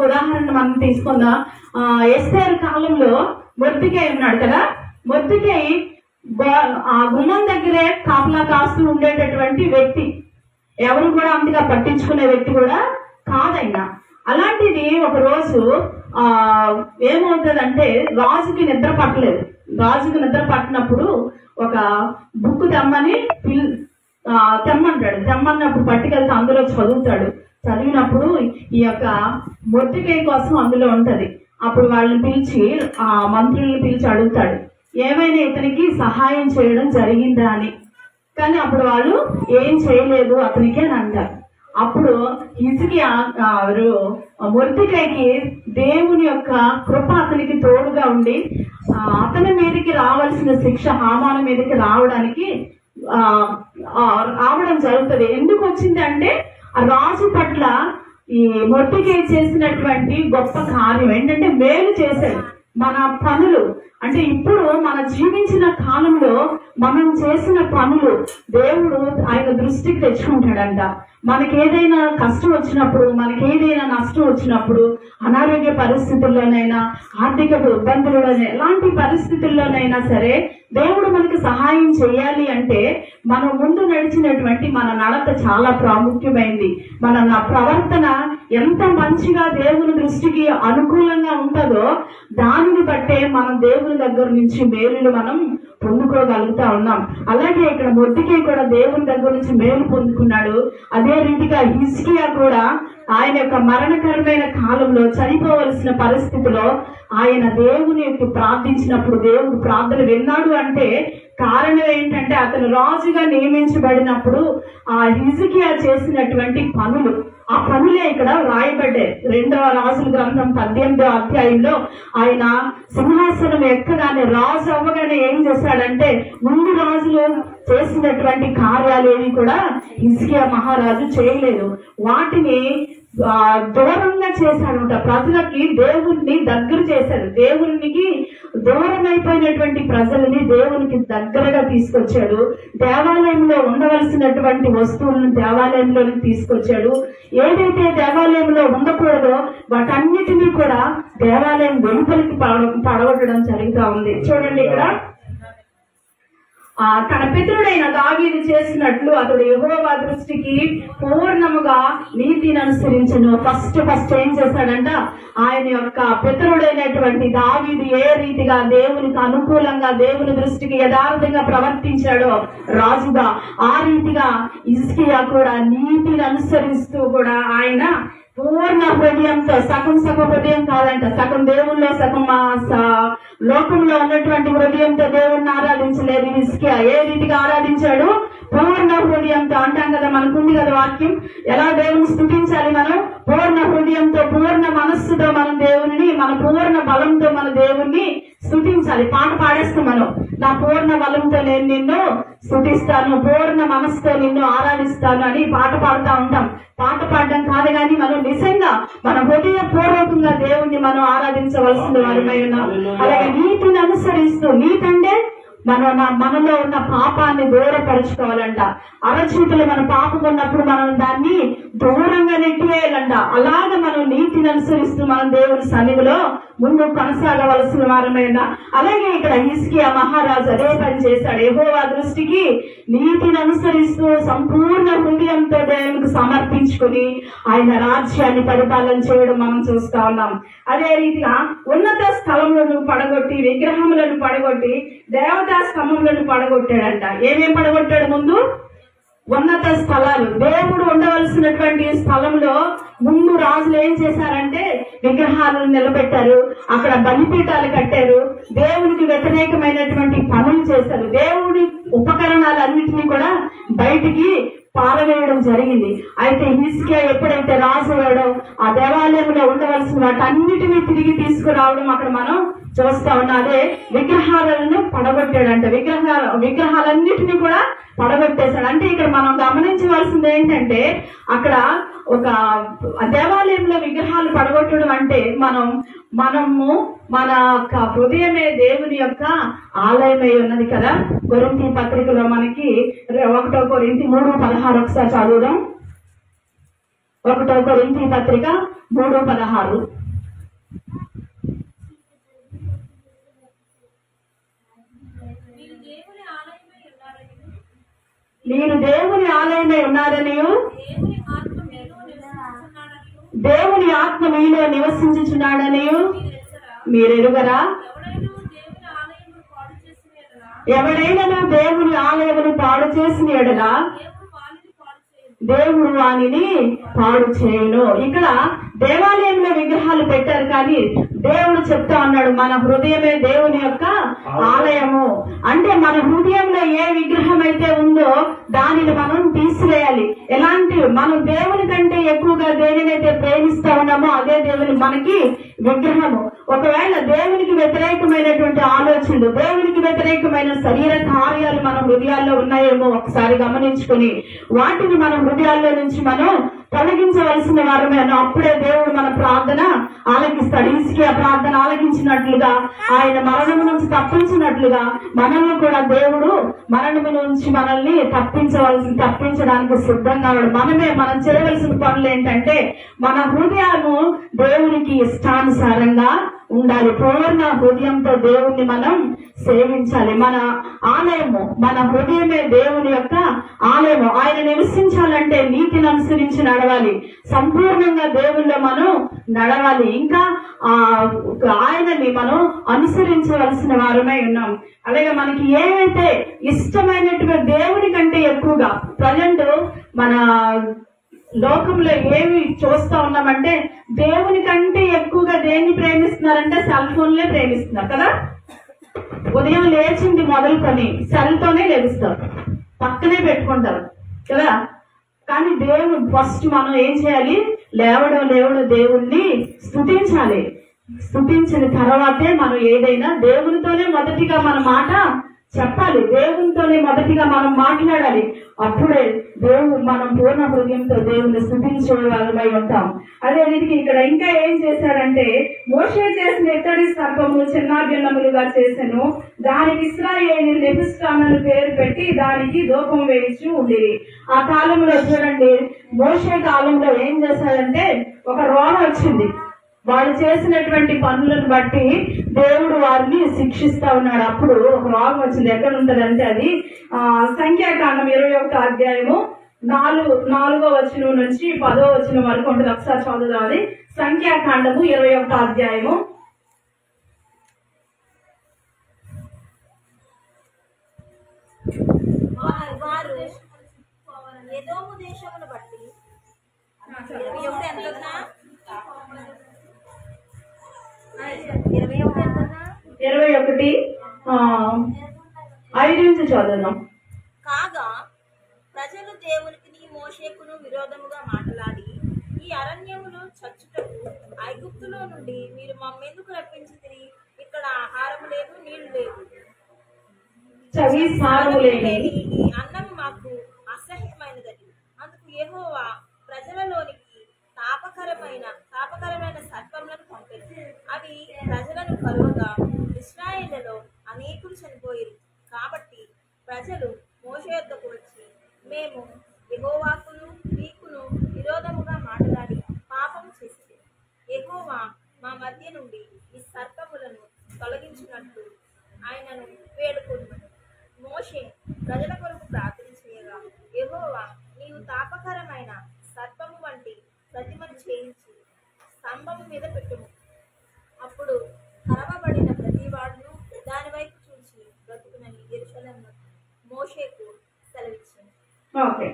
ఉదాహరణ మనం తీసుకుందాం. ఎస్తేరు కాలంలో మొర్దెకై ఉన్నాడు కదా. మొర్దెకై ఆ గుమ్మం దగ్గరే కాపలా కాస్తూ ఉండేటటువంటి వ్యక్తి, ఎవరు కూడా అంతగా పట్టించుకునే వ్యక్తి కూడా కాదైనా. అలాంటిది ఒక రోజు ఏమవుతుందంటే రాజుకి నిద్ర పట్టలేదు. రాజుకి నిద్ర పట్టినప్పుడు ఒక బుక్ తెమ్మంటాడు. తెమ్మన్నప్పుడు పట్టుకెళ్తే అందులో చదువుతాడు. చదివినప్పుడు ఈ యొక్క మొర్దెకై కోసం అందులో ఉంటది. అప్పుడు వాళ్ళని పిలిచి ఆ మంత్రుల్ని పిలిచి అడుగుతాడు, ఏమైనా ఇతనికి సహాయం చేయడం జరిగిందా అని. కానీ అప్పుడు వాళ్ళు ఏం చేయలేదు అతనికి అని అంటారు. అప్పుడు హిజ్కియా మొర్దెకైకి దేవుని యొక్క కృప అతనికి తోడుగా ఉండి అతని మీదకి రావాల్సిన శిక్ష హామాను మీదకి రావడం జరుగుతుంది. ఎందుకు వచ్చింది అంటే ఆ రాజు పట్ల ఈ మొర్దెకై చేసినటువంటి గొప్ప కార్యం ఏంటంటే మేలు చేశాడు. మన పనులు అంటే ఇప్పుడు మన జీవించిన కాలంలో మనం చేసిన పనులు దేవుడు ఆయన దృష్టికి తెచ్చుకుంటాడంట. మనకేదైనా కష్టం వచ్చినప్పుడు, మనకేదైనా నష్టం వచ్చినప్పుడు, అనారోగ్య పరిస్థితుల్లోనైనా, ఆర్థిక ఇబ్బందుల్లోనైనా, ఎలాంటి పరిస్థితుల్లోనైనా సరే దేవుడు మనకి సహాయం చేయాలి అంటే మనం ముందు నడిచినటువంటి మన నడత చాలా ప్రాముఖ్యమైంది. మన ప్రవర్తన ఎంత మంచిగా దేవుని దృష్టికి అనుకూలంగా ఉంటుందో దానిని బట్టే మనం దేవుని దగ్గర నుంచి మేలులు మనం పొందుకోగలుగుతా ఉన్నాం. అలాగే ఇక్కడ మొర్దెకై కూడా దేవుని దగ్గర నుంచి మేలు పొందుకున్నాడు. అదే రీతిగా హిజ్కియా కూడా ఆయన యొక్క మరణకరమైన కాలంలో చనిపోవలసిన పరిస్థితిలో ఆయన దేవునికి ప్రార్థించినప్పుడు దేవుడు ప్రార్థన విన్నాడు. అంటే కారణం ఏంటంటే అతను రాజుగా నియమించబడినప్పుడు ఆ హిజ్కియా చేసినటువంటి పనులు, ఆ పనులే ఇక్కడ రాయబడ్డాయి. 2వ రాజుల గ్రంథం 18వ అధ్యాయంలో ఆయన సింహాసనం ఎక్కగానే, రాజు అవ్వగానే ఏం చేశాడంటే ముందు రాజులు చేసినటువంటి కార్యాలు ఏవి కూడా హిజ్కియా మహారాజు చేయలేదు. వాటిని దూరంగా చేశాడు. ప్రజలకి దేవుణ్ణి దగ్గర చేశాడు. దేవునికి దూరం అయిపోయినటువంటి ప్రజలని దేవునికి దగ్గరగా తీసుకొచ్చాడు. దేవాలయంలో ఉండవలసినటువంటి వస్తువులను దేవాలయంలోకి తీసుకొచ్చాడు. ఏదైతే దేవాలయంలో ఉండకూడదో వాటన్నిటినీ కూడా దేవాలయం వెలుపలికి పడగొట్టడం జరుగుతూ ఉంది. చూడండి, ఇక్కడ తన పితరుడైన దావీదు చేసినట్లు అతడు యెహోవా దృష్టికి పూర్ణముగా నీతిని అనుసరించను. ఫస్ట్ ఏం చేశాడంట, ఆయన యొక్క పితరుడైనటువంటి దావీదు ఏ రీతిగా దేవునికి అనుకూలంగా దేవుని దృష్టికి యథార్థంగా ప్రవర్తించాడో రాజుగా, ఆ రీతిగా హిజ్కియా కూడా నీతిని అనుసరిస్తూ కూడా ఆయన పూర్ణ హృదయంతో, సగం హృదయం కాదంట, సగం దేవుల్లో సగం లోకంలో ఉన్నటువంటి హృదయంతో దేవుణ్ణి ఆరాధించలేదు హిజ్కియా. ఏ రీతిగా ఆరాధించాడు? పూర్ణ హృదయంతో. అంటాం కదా, మనకుంది కదా వాక్యం, ఎలా దేవుని స్తుతించాలి మనం? పూర్ణ హృదయంతో, పూర్ణ మనస్సుతో మనం దేవుని, మన పూర్ణ బలంతో మన దేవుణ్ణి స్తుతించాలి. పాట పాడేస్తాం మనం, నా పూర్ణ బలంతో నేను నిన్ను స్తుతిస్తాను, పూర్ణ మనస్సుతో నిన్ను ఆరాధిస్తాను అని పాట పాడుతూ ఉంటాం. పాట పాడడం కాదు కానీ మనం నిజంగా మన హృదయపూర్వకంగా దేవుణ్ణి మనం ఆరాధించవలసిన వారమై ఉన్నాం. అలాగే నీతిని అనుసరిస్తూ, నీతి అంటే మనలో ఉన్న పాపాన్ని దూరపరుచుకోవాలంట. అరచేతులు మన పాపం ఉన్నప్పుడు మనం దాన్ని దూరంగా నెట్టివేయాలంట. అలాగ మనం నీతిని అనుసరిస్తూ మనం దేవుని సన్నిధిలో ముందు కొనసాగవలసిన వారమైన. అలాగే ఇక్కడ హిజ్కియా మహారాజు అదే పని చేశాడు. యెహోవా దృష్టికి నీతిని అనుసరిస్తూ సంపూర్ణ హృదయంతో దేవునికి సమర్పించుకుని ఆయన రాజ్యాన్ని పరిపాలన చేయడం మనం చూస్తా ఉన్నాం. అదే రీతిగా ఉన్నత స్థలములను పడగొట్టి, విగ్రహములను పడగొట్టి, దేవతా స్తంభములను పడగొట్టాడంట. ఏమేం పడగొట్టాడు? ముందు ఉన్నత స్థలాలు, దేవుడు ఉండవలసినటువంటి స్థలంలో ముందు రాజులు ఏం చేశారంటే విగ్రహాలను నిలబెట్టారు, అక్కడ బలిపీఠాలు కట్టారు, దేవునికి వ్యతిరేకమైనటువంటి పనులు చేశారు. దేవుడి ఉపకరణాలన్నింటినీ కూడా బయటికి పారవేయడం జరిగింది. అయితే హిజ్కియా ఎప్పుడైతే రాజు అయ్యాడో ఆ దేవాలయంలో ఉండవలసిన వాటన్నిటినీ తిరిగి తీసుకురావడం అక్కడ మనం చూస్తా ఉన్నాం. అదే విగ్రహాలను పడగొట్టాడంట. విగ్రహాలన్నిటినీ కూడా పడగొట్టేశాడు. అంటే ఇక్కడ మనం గమనించవలసింది ఏంటంటే అక్కడ ఒక దేవాలయంలో విగ్రహాలు పడగొట్టడం అంటే మనము మన హృదయమే దేవుని యొక్క ఆలయమై ఉన్నది కదా. కొరింథీ పత్రికలో మనకి 1 కొరింథీ 3:16 ఒకసారి చదువుదాం. 1 కొరింథీ పత్రిక 3:16. మీరు దేవుని ఆలయమై ఉన్నారనియు దేవుని ఆత్మ మీలో నివసించుచున్నాడనియు మీరెరుగరా? ఎవడైనా దేవుని ఆలయమును పాడు చేసిన ఎడల దేవుడు వానిని పాడు చేయును. ఇక్కడ దేవాలయంలో విగ్రహాలు పెట్టారు, కానీ దేవుడు చెప్తా ఉన్నాడు మన హృదయమే దేవుని యొక్క ఆలయము. అంటే మన హృదయంలో ఏ విగ్రహం అయితే ఉందో దానిని మనం తీసివేయాలి. ఎలాంటి మనం దేవుని కంటే ఎక్కువగా దేనినైతే ప్రేమిస్తా ఉన్నామో అదే దేవుని మనకి విగ్రహము. ఒకవేళ దేవునికి వ్యతిరేకమైనటువంటి ఆలోచనలు, దేవునికి వ్యతిరేకమైన శరీర కార్యాలు మన హృదయాల్లో ఉన్నాయేమో ఒకసారి గమనించుకుని వాటిని మన హృదయాల్లో నుంచి మనం తొలగించవలసిన వారమే. అప్పుడే దేవుడు మన ప్రార్థన ఆలకిస్తాడు. హిజ్కియా ప్రార్థన ఆలకించినట్లుగా, ఆయన మరణము నుంచి తప్పించినట్లుగా మనల్ని కూడా దేవుడు మరణము నుంచి మనల్ని తప్పించడానికి సిద్ధంగా ఉన్నాడు. మనం చేయవలసిన పనులు ఏంటంటే మన హృదయము దేవునికి ఇష్టానుసారంగా ఉండాలి. పూర్ణ హృదయంతో దేవుణ్ణి మనం సేవించాలి. మన ఆలయము, మన హృదయమే దేవుని యొక్క ఆలయము. ఆయన నివసించాలంటే నీతిని అనుసరించి నడవాలి, సంపూర్ణంగా దేవుల్లో మనం నడవాలి. ఇంకా ఆయనని మనం అనుసరించవలసిన వారమై ఉన్నాం. అలాగే మనకి ఏవైతే ఇష్టమైనటువంటి దేవుని కంటే ఎక్కువగా ప్రజెంట్ మన లోకంలో ఏమి చూస్తా ఉన్నామంటే దేవుని కంటే ఎక్కువగా దేన్ని ప్రేమిస్తున్నారంటే సెల్ ఫోన్లే ప్రేమిస్తున్నారు కదా. ఉదయం లేచింది మొదలుకొని సెల్ తోనే లేస్తారు, పక్కనే పెట్టుకుంటారు కదా. కానీ దేవుడు ఫస్ట్ మనం ఏం చేయాలి? లేవడం దేవుణ్ణి స్తుతించాలి. స్తుతించిన తర్వాతే మనం ఏదైనా దేవునితోనే మొదటిగా మన మాట చెప్పాలి, దేవునితోనే మొదటిగా మనం మాట్లాడాలి. అప్పుడే మనం పూర్ణ హృదయంతో దేవుని స్తుతించే వాళ్ళమై ఉంటాం. అదే రీతికి ఇక్కడ ఇంకా ఏం చేశాడంటే, మోషే చేసిన ఇత్తడి సర్పము చిన్న భిన్నములుగా చేసెను, దానికి ఇశ్రాయేలు నెహుష్టాను పేరు పెట్టి దానికి ధూపం వేయించి ఉండేది. ఆ కాలంలో చూడండి, మోషే కాలంలో ఏం చేశాడంటే ఒక రోగం వచ్చింది. వాళ్ళు చేసినటువంటి పనులను బట్టి దేవుడు వారిని శిక్షిస్తా ఉన్నాడు. అప్పుడు ఒక రోగం వచ్చింది. ఎక్కడ ఉంటదంటే అది సంఖ్యాకాండం 21వ అధ్యాయము 4వ వచనం నుంచి 10వ వచనం వరకు ఉంటుంది. ఒకసారి చదువుదాం. అది సంఖ్యాకాండము 21వ అధ్యాయము. వారు ఎదోము దేశమును బట్టి 21:5 నుంచి చదువుదాం. కాగా ప్రజలు దేవునికి మోషేకును విరోధముగా మాట్లాడి, ఈ అరణ్యములో చచ్చుటకు ఐగుప్తులో నుండి మీరు మమ్మెందుకు రప్పించితిరి? ఇక్కడ ఆహారము లేదు, నీళ్లు లేవు, ఈ అన్నం మాకు అసహ్యమైనదని. అందుకు యెహోవా ప్రజలలోనికి తాపకరమైన సర్పములను పంపెను. అవి ప్రజలను కరువగా ఇశ్రాయేలులో అనేకులు చనిపోయారు. కాబట్టి ప్రజలు మోషే యొద్దకు వచ్చి, మేము యెహోవాకును నీకును విరోధముగా మాట్లాడి పాపం చేసి, యెహోవా మా మధ్య నుండి ఈ సర్పములను తొలగించినట్లు ఆయనను వేడుకొనుమని. మోషే ప్రజల కొరకు ప్రార్థన చేయగా, యెహోవా నీవు తాపకరమైన సర్పము వంటి ప్రతిమను చేయించి స్తంభము మీద పెట్టుము. అప్పుడు కరవబడిన ప్రతి వాడును దాని వైపు చూసి బ్రతుకునని యెరూషలేములో మోషేకు సెలవిచ్చింది. ఓకే,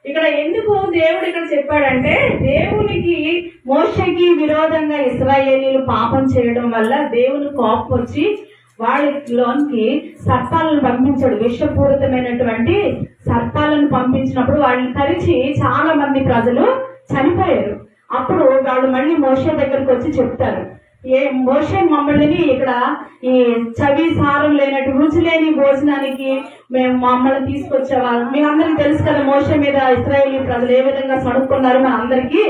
ఇక్కడ ఎందుకు దేవుడు ఇక్కడ చెప్పాడంటే, దేవునికి మోషేకి విరోధంగా ఇశ్రాయేలీలు పాపం చేయడం వల్ల దేవుని కోపం వచ్చి వాళ్ళలోనికి సర్పాలను పంపించాడు. విషపూరితమైనటువంటి సర్పాలను పంపించినప్పుడు వాళ్ళని కరిచి చాలా మంది ప్రజలు చనిపోయారు. అప్పుడు వాళ్ళు మళ్ళీ మోషే దగ్గరకు వచ్చి చెప్తారు, మోషే మమ్మల్ని ఇక్కడ ఈ చవి సారం లేనట్టు రుచి లేని భోజనానికి మమ్మల్ని తీసుకొచ్చేవాళ్ళం. మీ అందరికి తెలుసు కదా మోషే మీద ఇశ్రాయేలీ ప్రజలు ఏ విధంగా సడుక్కున్నారు మన అందరికీ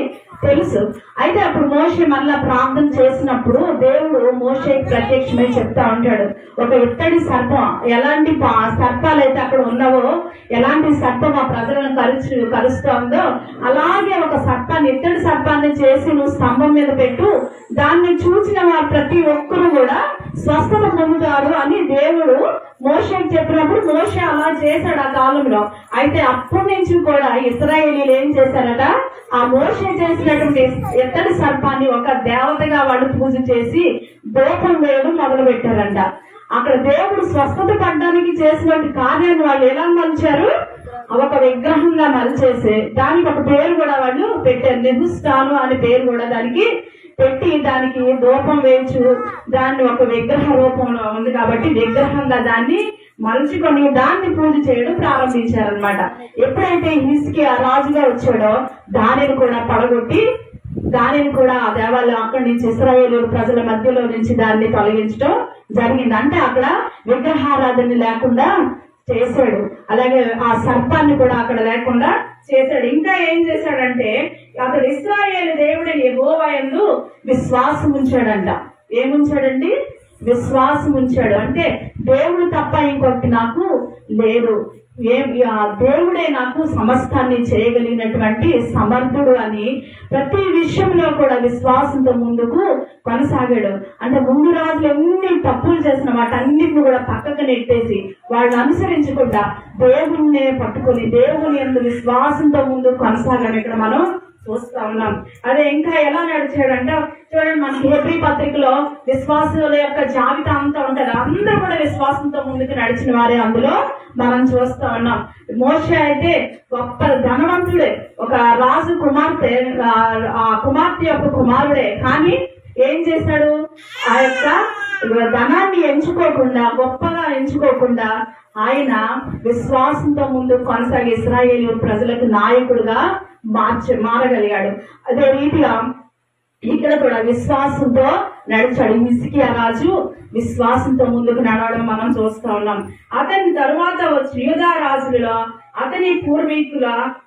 తెలుసు. అయితే అప్పుడు మోషే మళ్ళా ప్రార్థన చేసినప్పుడు దేవుడు మోషేకి ప్రత్యక్షమై చెప్తా ఉంటాడు, ఒక ఇత్తడి సర్పం, ఎలాంటి సర్పాలు అయితే అక్కడ ఉన్నావో, ఎలాంటి సర్పం ఆ ప్రజలను కలుస్తోందో అలాగే ఒక సర్పాన్ని, ఇత్తడి సర్పాన్ని చేసి నువ్వు స్తంభం మీద పెట్టు, దాన్ని చూసిన వారు ప్రతి ఒక్కరు కూడా స్వస్థత పొందుతారు అని దేవుడు మోషేకి చెప్పినప్పుడు మోషే అలా చేశాడు ఆ కాలంలో. అయితే అప్పటి నుంచి కూడా ఇశ్రాయేలీలు ఏం చేశారట, ఆ మోషే చేసినటువంటి ఇత్తడి సర్పాన్ని ఒక దేవతగా వాళ్ళు పూజ చేసి దూపం వేయడం మొదలు పెట్టారంట. అక్కడ దేవుడు స్వస్థత పడడానికి చేసినటువంటి కార్యాన్ని వాళ్ళు ఎలా మలిచారు, ఒక విగ్రహంగా మలిచేసి దానికి ఒక పేరు కూడా వాళ్ళు పెట్టారు, నెహుష్టాను అనే పేరు కూడా దానికి పెట్టి దానికి దూపం వేయచ్చు, దాన్ని ఒక విగ్రహ రూపంలో ఉంది కాబట్టి విగ్రహంగా దాన్ని మలుచుకొని దాన్ని పూజ చేయడం ప్రారంభించారనమాట. ఎప్పుడైతే హిజ్కియా రాజుగా వచ్చాడో దానిని కూడా పడగొట్టి దానిని కూడా ఆ దేవాలయం అక్కడి నుంచి ఇశ్రాయేలు ప్రజల మధ్యలో నుంచి దాన్ని తొలగించడం జరిగింది. అంటే అక్కడ విగ్రహారాధన లేకుండా చేశాడు. అలాగే ఆ సర్పాన్ని కూడా అక్కడ లేకుండా చేశాడు. ఇంకా ఏం చేశాడంటే అతడు ఇశ్రాయేలు దేవుడైన యెహోవా యందు విశ్వాసం ఉంచాడంట. ఏముంచాడండి? విశ్వాసం ఉంచాడు. అంటే దేవుడు తప్ప ఇంకొకటి నాకు లేదు, దేవుడే నాకు సమస్తాన్ని చేయగలిగినటువంటి సమర్థుడు అని ప్రతి విషయంలో కూడా విశ్వాసంతో ముందుకు కొనసాగాడు. అంటే ముందు రాజులు ఎన్ని తప్పులు చేసిన వాటన్నిటిని కూడా పక్కకు నెట్టేసి వాళ్ళని అనుసరించకుండా దేవుణ్ణే పట్టుకుని దేవుని యందు విశ్వాసంతో ముందుకు కొనసాగాడు. ఇక్కడ మనం చూస్తా ఉన్నాం. అదే ఇంకా ఎలా నడిచాడంటే చూడండి, మనకి హెబ్రీ పత్రికలో విశ్వాసుల యొక్క జాబితా అంతా ఉంటది. అందరూ కూడా విశ్వాసంతో ముందుకు నడిచిన వారే అందులో మనం చూస్తా ఉన్నాం. మోషే అయితే గొప్ప ధనవంతుడే, ఒక రాజు కుమార్తె, ఆ కుమార్తె యొక్క కుమారుడే. కానీ ఏం చేశాడు, ఆ యొక్క ధనాన్ని ఎంచుకోకుండా, గొప్పగా ఎంచుకోకుండా ఆయన విశ్వాసంతో ముందుకు కొనసాగి ఇశ్రాయేలు ప్రజలకు నాయకుడుగా మారగలిగాడు. అదే రీతిగా ఇక్కడ కూడా విశ్వాసంతో నడిచాడు. హిజ్కియా రాజు విశ్వాసంతో ముందుకు నడవడం మనం చూస్తా ఉన్నాం. అతని తరువాత వచ్చిన యూదా రాజులలో, అతని పూర్వీకుల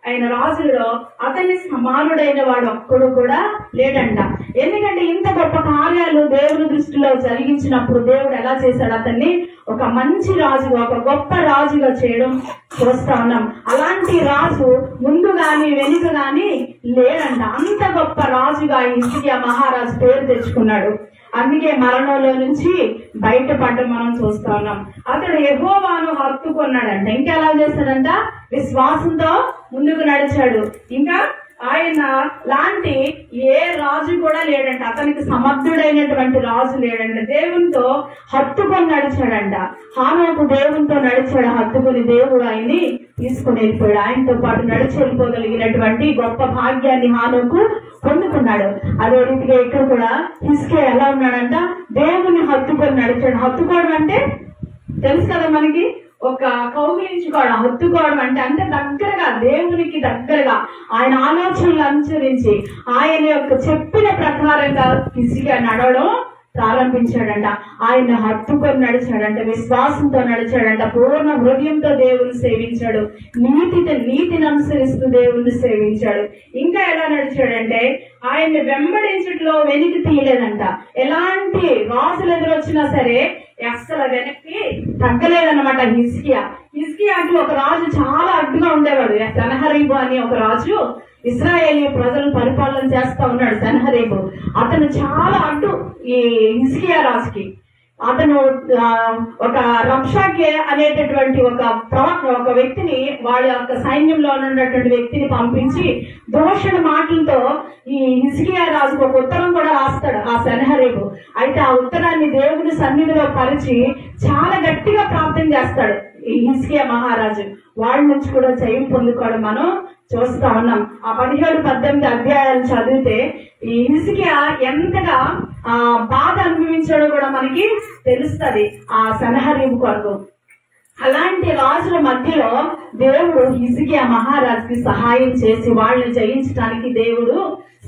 అయిన రాజులలో అతని సమానుడైన వాడు ఒక్కడు కూడా లేడంట. ఎందుకంటే ఇంత గొప్ప కార్యాలు దేవుని దృష్టిలో జరిగించినప్పుడు దేవుడు ఎలా చేశాడు, అతన్ని ఒక మంచి రాజుగా, ఒక గొప్ప రాజుగా చేయడం చూస్తా ఉన్నాం. అలాంటి రాజు ముందు గాని వెనుక గాని లేడంట. అంత గొప్ప రాజుగా హిజ్కియా మహారాజు పేరు తెచ్చుకున్నాడు. అందుకే మరణంలో నుంచి బయటపడడం మనం చూస్తా ఉన్నాం. అతడు యెహోవాను హత్తుకున్నాడంట. ఇంకా ఎలా చేశాడంట, విశ్వాసంతో ముందుకు నడిచాడు. ఇంకా ఆయన లాంటి ఏ రాజు కూడా లేడంట, అతనికి సమర్థుడైనటువంటి రాజు లేడంట. దేవునితో హత్తుకొని నడిచాడంట. హానోకు దేవునితో నడిచాడు, హత్తుకుని దేవుడు ఆయన్ని తీసుకుని వెళ్ళిపోయాడు. ఆయనతో పాటు నడిచి వెళ్ళిపోగలిగినటువంటి గొప్ప భాగ్యాన్ని హానోకు పొందుకున్నాడు. అదే రీతిగా ఇక్కడ కూడా హిజ్కియా ఎలా ఉన్నాడంట, దేవుని హత్తుకొని నడిచాడు. హత్తుకోవడం అంటే తెలుసు కదా మనకి, ఒక కౌగిలించుకోవడం. హత్తుకోవడం అంటే అంటే దగ్గరగా, దేవునికి దగ్గరగా ఆయన ఆలోచనలు అనుసరించి ఆయన యొక్క చెప్పిన ప్రకారంగా హిజ్కియా నడవడం ప్రారంభించాడంట. ఆయన హత్తుకొని నడిచాడంట, విశ్వాసంతో నడిచాడంట, పూర్ణ హృదయంతో దేవుని సేవించాడు, నీతిని అనుసరిస్తూ దేవుని సేవించాడు. ఇంకా ఎలా నడిచాడంటే ఆయన్ని వెంబడించట్లో వెనక్కి తీయలేదంట. ఎలాంటి రాజులు ఎదురొచ్చినా సరే అస్సలు వెనక్కి తగ్గలేదన్నమాట. హిజ్కియాకి ఒక రాజు చాలా అడ్డుగా ఉండేవాడు, సన్హరీబు అని ఒక రాజు ఇశ్రాయేలీ ప్రజలను పరిపాలన చేస్తా ఉన్నాడు. సన్హరీబు అతను చాలా అడ్డు ఈ హిజ్కియా రాజుకి. అతను ఒక రబ్షాకే అనేటటువంటి ఒక ప్రవక్త, ఒక వ్యక్తిని, వాళ్ళ యొక్క సైన్యంలో ఉన్నటువంటి వ్యక్తిని పంపించి దోషణ మాటలతో ఈ హిజ్కియా రాజుకు ఒక ఉత్తరం కూడా రాస్తాడు ఆ సన్హరీబు. అయితే ఆ ఉత్తరాన్ని దేవుని సన్నిధిలో పరిచి చాలా గట్టిగా ప్రార్థన చేస్తాడు ఈ హిజ్కియా మహారాజు. వాళ్ళ నుంచి కూడా జయం పొందుకోవడం మనం చూస్తా ఉన్నాం. ఆ 17-18 అధ్యాయాలు చదివితే ఈ హిజ్కియా ఎంతగా బాధ అనుభవించాడో కూడా మనకి తెలుస్తుంది ఆ సన్హరీబు కొరకు. అలాంటి రాజుల మధ్యలో దేవుడు హిజ్కియా మహారాజుకి సహాయం చేసి వాళ్ళని జయించడానికి దేవుడు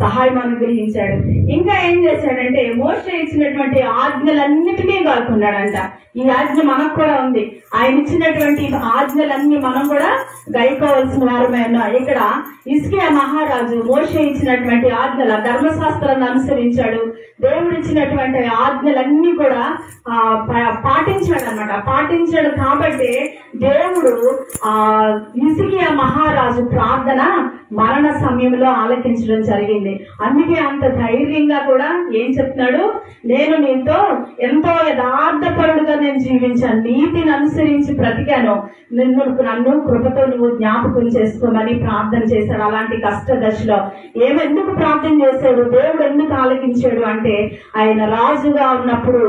సహాయం అనుగ్రహించాడు. ఇంకా ఏం చేశాడంటే మోషే ఇచ్చినటువంటి ఆజ్ఞలన్నిటినీ కాకున్నాడంట. ఈ ఆజ్ఞ మనకు కూడా ఉంది. ఆయన ఇచ్చినటువంటి ఆజ్ఞలన్నీ మనం కూడా గైకోవాల్సిన వారమే ఉన్నాం. ఇక్కడ హిజ్కియా మహారాజు మోషే ఇచ్చినటువంటి ఆజ్ఞల ధర్మశాస్త్రాన్ని అనుసరించాడు. దేవుడు ఇచ్చినటువంటి ఆజ్ఞలన్నీ కూడా పాటించాడు అనమాట. పాటించాడు కాబట్టి దేవుడు హిజ్కియా మహారాజు ప్రార్థన మరణ సమయంలో ఆలకించడం జరిగింది. అందుకే అంత ధైర్యంగా కూడా ఏం చెప్తున్నాడు, నేను నీతో ఎంతో యథార్థపరుడుగా నేను జీవించాను, నీతిని అనుసరించి బ్రతికాను, నన్ను కృపతో నువ్వు జ్ఞాపకం చేసుకోమని ప్రార్థన చేశాడు. అలాంటి కష్ట దశలో ఎందుకు ప్రార్థన చేశాడు, దేవుడు ఎందుకు ఆలకించాడు అంటే ఆయన రాజుగా ఉన్నప్పుడు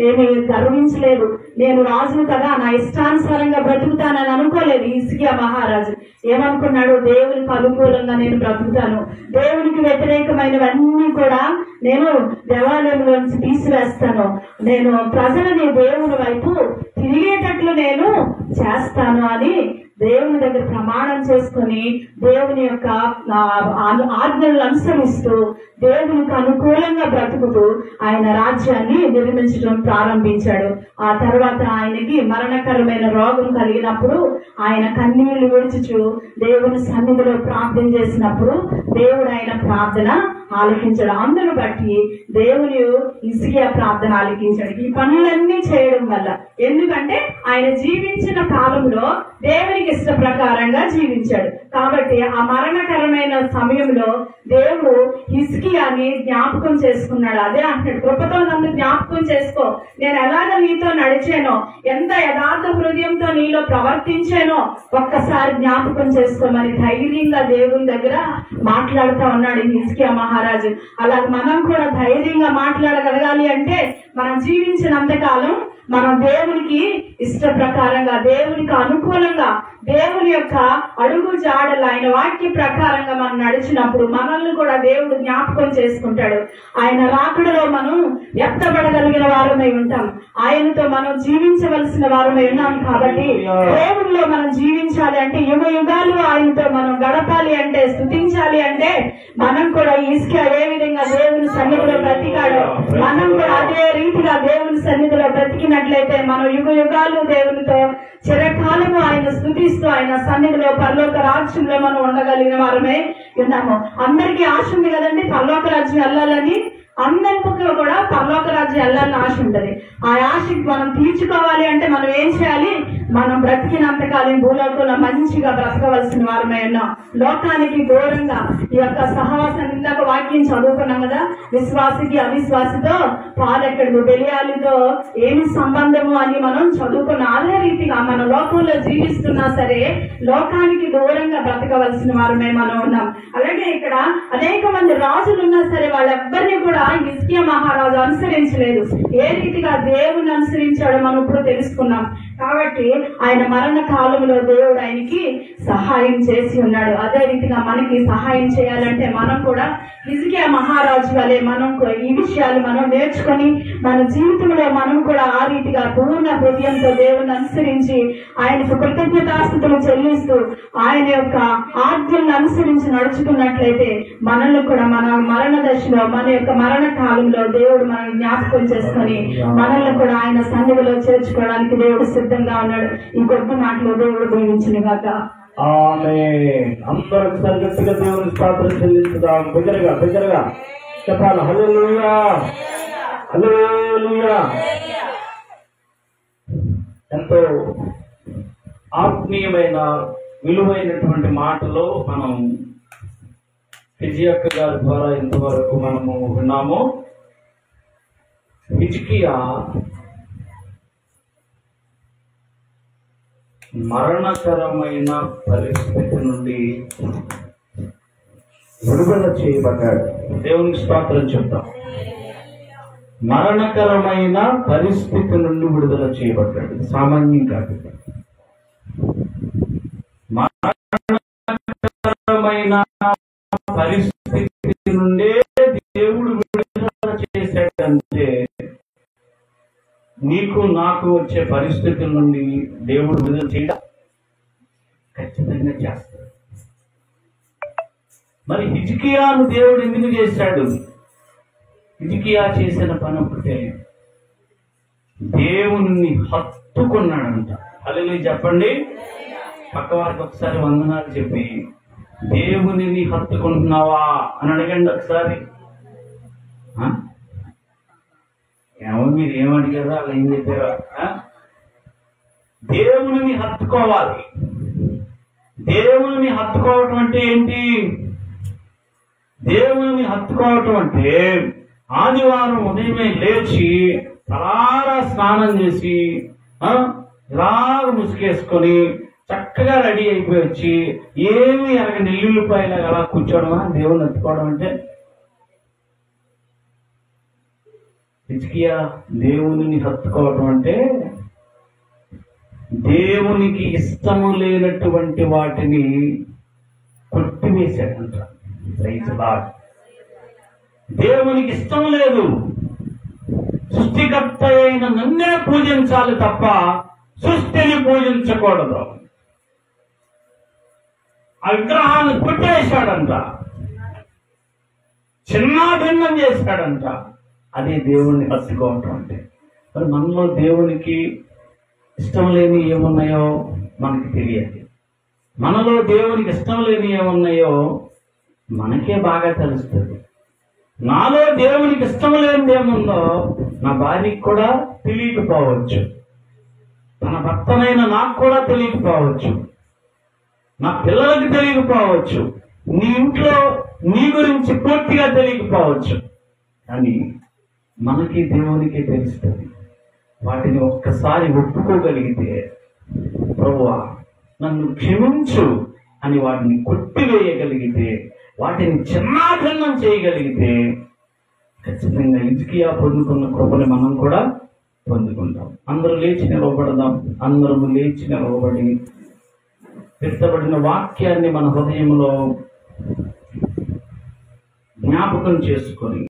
ఏమి గర్వించలేదు. నేను రాజును కదా, నా ఇష్టానుసారంగా బ్రతుకుతానని అనుకోలేదు. హిజ్కియా మహారాజు ఏమనుకున్నాడు, దేవునికి అనుకూలంగా నేను బ్రతుకుతాను, దేవునికి వ్యతిరేకమైనవన్నీ కూడా నేను దేవాలయంలోంచి తీసివేస్తాను, నేను ప్రజలని దేవుని వైపు తిరిగేటట్లు నేను చేస్తాను అని దేవుని దగ్గర ప్రమాణం చేసుకుని దేవుని యొక్క ఆజ్ఞలను అనుసరిస్తూ దేవునికి అనుకూలంగా బ్రతుకుతూ ఆయన రాజ్యాన్ని నిర్మించడం ప్రారంభించాడు. ఆ తర్వాత ఆయనకి మరణకరమైన రోగం కలిగినప్పుడు ఆయన కన్నీళ్లు విడుచుచు దేవుని సన్నిధిలో ప్రార్థన చేసినప్పుడు దేవుడు ఆయన ప్రార్థన ఆలకించాడు. అందును బట్టి దేవుని హిజ్కియా ప్రార్థన ఆలకించాడు. ఈ పనులన్నీ చేయడం వల్ల, ఎందుకంటే ఆయన జీవించిన కాలంలో దేవునికి ఇష్ట ప్రకారంగా జీవించాడు కాబట్టి ఆ మరణకరమైన సమయంలో దేవుడు హిజ్కియాని జ్ఞాపకం చేసుకున్నాడు. అదే అంటున్నాడు, కృపతో నన్ను జ్ఞాపకం చేసుకో, నేను ఎలాగ నీతో నడిచానో, ఎంత యథార్థ హృదయంతో నీలో ప్రవర్తించానో ఒక్కసారి జ్ఞాపకం చేసుకోమని ధైర్యంగా దేవుని దగ్గర మాట్లాడుతూ ఉన్నాడు హిజ్కియా మహారాజు. అలాగే మనం కూడా ధైర్యంగా మాట్లాడగలగాలి అంటే మనం జీవించినంతకాలం మనం దేవునికి ఇష్ట ప్రకారంగా, దేవునికి అనుకూలంగా, దేవుని యొక్క అడుగు జాడలు ఆయన వాక్య ప్రకారంగా మనం నడిచినప్పుడు మనల్ని కూడా దేవుడు జ్ఞాపకం చేసుకుంటాడు. ఆయన రాకడలో మనం ఎత్తబడగలిగిన వారమై ఉంటాం. ఆయనతో మనం జీవించవలసిన వారమై ఉన్నాం. కాబట్టి దేవుడిలో మనం జీవించాలి అంటే, యుగ యుగాలు ఆయనతో మనం గడపాలి అంటే, స్తుతించాలి అంటే మనం కూడా హిజ్కియా ఏ విధంగా దేవుని సన్నిధిలో బ్రతికాడో మనం కూడా అదే రీతిగా దేవుని సన్నిధిలో బ్రతికినట్లయితే మనం యుగ యుగాలు దేవునితో చిరకాలము ఆయన స్తుతిస్తూ ఆయన సన్నిధిలో పరలోక రాజ్యంలో మనం ఉండగలిగిన వారమే ఉన్నాము. అందరికీ ఆశ ఉంది కదండి పరలోక రాజ్యం వెళ్ళాలని. అందరికీ కూడా పరలోక రాజ్యం వెళ్ళాలని ఆశ ఉంటది. ఆ ఆశకి మనం తీర్చుకోవాలి అంటే మనం ఏం చేయాలి, మనం బ్రతికినంతకాలం భూలోకంలో మంచిగా బ్రతకవలసిన వారమే ఉన్నాం. లోకానికి దూరంగా ఈ యొక్క సహవాసం, ఇందాక వాక్యం చదువుకున్నాం కదా, విశ్వాసికి అవిశ్వాసితో పాలెక్కడు, బెలియాలితో ఏమి సంబంధము అని మనం చదువుకున్నాం. అదే రీతిగా మన లోకంలో జీవిస్తున్నా సరే లోకానికి దూరంగా బ్రతకవలసిన వారమే మనం ఉన్నాం. అలాగే ఇక్కడ అనేక మంది రాజులు ఉన్నా సరే వాళ్ళెవ్వరిని కూడా హిజ్కియా మహారాజు అనుసరించలేదు. ఏ రీతిగా దేవుని అనుసరించాడో మనం ఇప్పుడు తెలుసుకున్నాం. కాబట్టి ఆయన మరణ కాలంలో దేవుడు ఆయనకి సహాయం చేసి ఉన్నాడు. అదే రీతిగా మనకి సహాయం చేయాలంటే మనం కూడా హిజ్కియా మహారాజు వలె మనం ఈ విషయాలు మనం నేర్చుకొని మన జీవితంలో మనం కూడా ఆ రీతిగా పూర్ణ హృదయంతో దేవుని అనుసరించి ఆయనకు కృతజ్ఞతాస్తుతులు చెల్లిస్తూ ఆయన యొక్క ఆజ్ఞలను అనుసరించి నడుచుకున్నట్లయితే మనల్ని కూడా మన మరణ దశలో, మన యొక్క మరణ కాలంలో దేవుడు మనల్ని జ్ఞాపకం చేసుకొని మనల్ని కూడా ఆయన సన్నిధిలో చేర్చుకోవడానికి దేవుడు సిద్ధంగా ఉన్నాడు. ఈ గొప్ప మాటలో దేవుడు దీవించును గాక. ఆమేన్. అందరూ ఒకసారి గట్టిగా దేవుని స్తోత్రం చెల్లించుదాం. బిగ్గరగా చెప్పాలి. హల్లెలూయా, హల్లెలూయా. ఎంతో ఆత్మీయమైన విలువైనటువంటి మాటలు మనం హిజ్కియా గారి ద్వారా ఇంతవరకు మనము విన్నాము. హిజ్కియా మరణకరమైన పరిస్థితి నుండి విడుదల చేయబడ్డాడు. దేవునికి స్తోత్రం చెప్తాం. మరణకరమైన పరిస్థితి నుండి విడుదల చేయబడ్డాడు, సామాన్యం కాదు. మరణకరమైన పరిస్థితి నుండే దేవుడు విడుదల చేశాడంటే నీకు నాకు వచ్చే పరిస్థితుల నుండి దేవుడు విడుదల చేయడం ఖచ్చితంగా చేస్తాడు. మరి హిజ్కియాను దేవుడు ఎందుకు చేశాడు? హిజ్కియా చేసిన పని ఒకటే, దేవుణ్ణి హత్తుకున్నాడంట. హల్లెలూయా చెప్పండి. పక్క వారికి ఒకసారి వందనాలు చెప్పి, దేవునిని హత్తుకుంటున్నావా అని అడగండి ఒకసారి. ఏమో మీరు ఏమడిగారో అలా ఏం చెప్పారా? దేవునిని హత్తుకోవాలి. దేవుని హత్తుకోవటం అంటే ఏంటి? దేవుని హత్తుకోవటం అంటే ఆదివారం ఉదయమే లేచి తలారా స్నానం చేసి ఇలాగ ముసుగేసుకొని చక్కగా రెడీ అయిపోయి వచ్చి ఏమి ఎరగ నెల్లుల్లిపాయలాగా అలా కూర్చోవడమా దేవుని హత్తుకోవడం అంటే? హిజ్కియా దేవుని హత్తుకోవటం అంటే దేవునికి ఇష్టము లేనటువంటి వాటిని కొట్టివేశాడంట. దేవునికి ఇష్టం లేదు, సృష్టికర్త అయిన నన్నే పూజించాలి తప్ప సృష్టిని పూజించకూడదు. ఆ విగ్రహాన్ని కొట్టేశాడంట, చిన్నాభిన్నం చేశాడంట. అదే దేవుణ్ణి హత్తుకోవటం అంటే. మరి మనలో దేవునికి ఇష్టం లేని ఏమున్నాయో మనకి తెలియాలి. మనలో దేవునికి ఇష్టం లేని ఏమున్నాయో మనకే బాగా తెలుస్తుంది. నాలో దేవునికి ఇష్టం లేనిది ఏముందో నా భార్యకి కూడా తెలియకపోవచ్చు, తన భర్తనైనా నాకు కూడా తెలియకపోవచ్చు, నా పిల్లలకి తెలియకపోవచ్చు, నీ ఇంట్లో నీ గురించి పూర్తిగా తెలియకపోవచ్చు. కానీ మనకి దేవునికి తెలుస్తుంది. వాటిని ఒక్కసారి ఒప్పుకోగలిగితే, ప్రభువా నన్ను క్షమించు అని వాటిని కొట్టివేయగలిగితే, వాటిని చిన్నాభిన్నం చేయగలిగితే ఖచ్చితంగా హిజ్కియా పొందుకున్న కృపని మనం కూడా పొందుకుంటాం. అందరూ లేచి నిలవబడదాం. అందరూ లేచి నిలవబడి పెట్టబడిన వాక్యాన్ని మన హృదయంలో జ్ఞాపకం చేసుకొని